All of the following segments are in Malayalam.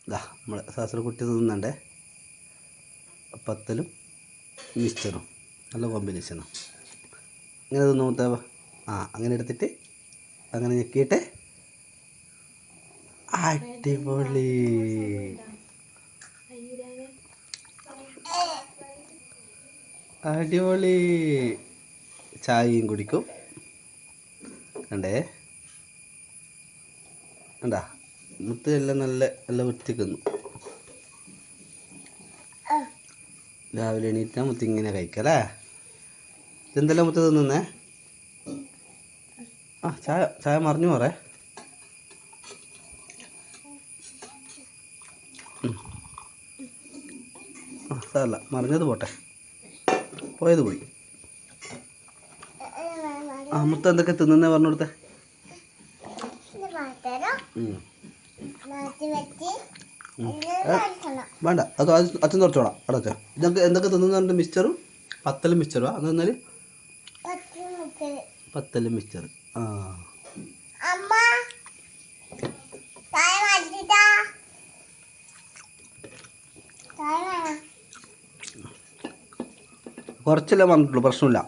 ഇതാ നമ്മൾ സാസറ കുട്ടി തിന്നണ്ടേ പത്തലും മിക്സ്ചറും നല്ല കോമ്പിനേഷനാണ്. ഇങ്ങനെ തിന്നു മുത്തേ. അങ്ങനെ എടുത്തിട്ട് അങ്ങനെ ഞെക്കിയിട്ട് അടിപൊളി. അടിപൊളി ചായയും കുടിക്കും. കണ്ടേ കണ്ടാ മുത്ത് എല്ലാം നല്ല വൃത്തിക്കുന്നു. രാവിലെ എണീറ്റാൽ മുത്ത് ഇങ്ങനെ കഴിക്കല്ലേ. ഇതെന്തെല്ലാം മുത്ത് തിന്നുന്നേ? ചായ മറിഞ്ഞു പോറേ. സാരല്ല, മറിഞ്ഞത് പോട്ടെ, പോയത് പോയി. മുത്ത് എന്തൊക്കെ തിന്നുന്നേ പറഞ്ഞു കൊടുത്തേ. വേണ്ട, അത് അച്ഛൻ തുറച്ചോളാം. അവിടെ അച്ഛൻ ഇതൊക്കെ എന്തൊക്കെ തിന്നുന്നുണ്ട്? മിക്സ്ചറും പത്തലും മിക്സ്ചറും. അത് തന്നാൽ പത്തലും മിക്സ്ചർ. കുറച്ചല്ലേ വന്നിട്ടുള്ളൂ, പ്രശ്നമില്ല.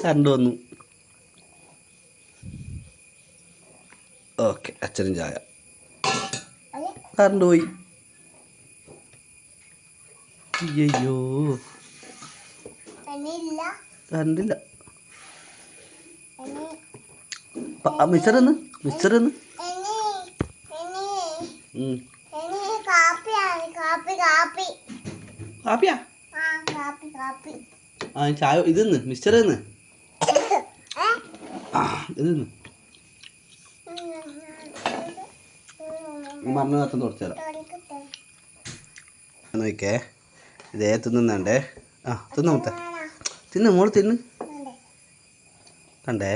കറണ്ട് വന്നു. ഓക്കെ, അച്ഛനും ചായ. കറണ്ട് പോയി. അയ്യോ, കറണ്ടില്ല. മിക്സർ കാപ്പിയാ? ചായ ഇതെന്ന് മിക്സ്ചർ എന്ന് ഇതെന്ന് മറന്നു കത്തും തുടച്ചാലോ നോക്കേ. ഇതേ തിന്നുന്നുണ്ടേ. തിന്നോട്ടെ, തിന്ന് മോള് തിന്ന്. കണ്ടേ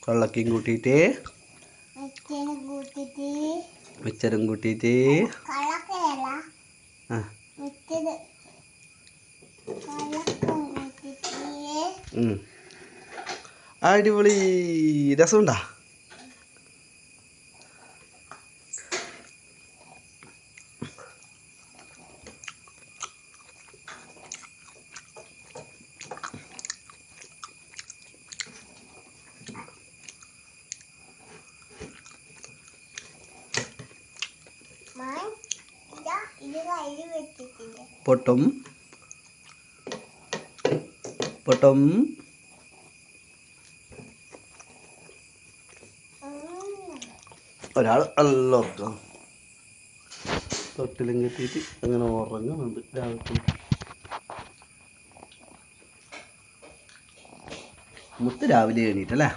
കൊള്ളക്കും കൂട്ടിയിട്ട് മിച്ചറും കൂട്ടിയിട്ട് അടിപൊളി. രസമുണ്ടാ? പൊട്ടും പൊട്ടും. ഒരാൾ നല്ല ഉറക്കം, തൊട്ടിലും കെട്ടിയിട്ട് അങ്ങനെ ഉറങ്ങുന്നുണ്ട് രാവിലെ. മുത്ത് രാവിലെ എണീറ്റല്ലേ?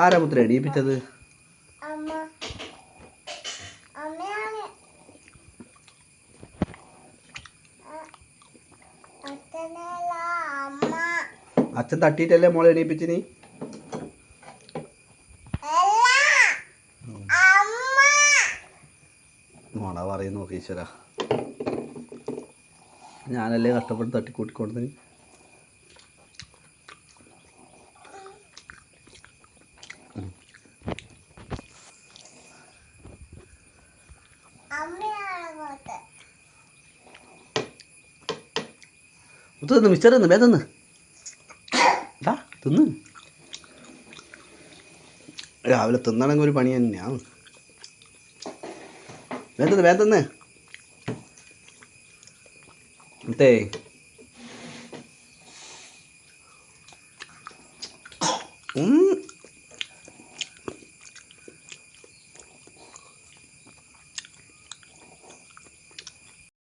ആരാ മുത്ത് എണീപ്പിച്ചത്? അച്ഛൻ തട്ടിയിട്ടല്ലേ മോളെ എണീപ്പിച്ച്? നീ മോളെ പറയുന്നു ഈശ്വര. ഞാനല്ലേ കഷ്ടപ്പെട്ട് തട്ടിക്കൂട്ടിക്കൊടുത്ത്. തിന്ന് മിക്സ്ചർ തിന്ന്, വേ തിന്ന്. തിന്ന്. രാവിലെ തിന്നണമെങ്കിൽ ഒരു പണി തന്നെയാണ്. വേഗം തിന്ന്. മുത്തേ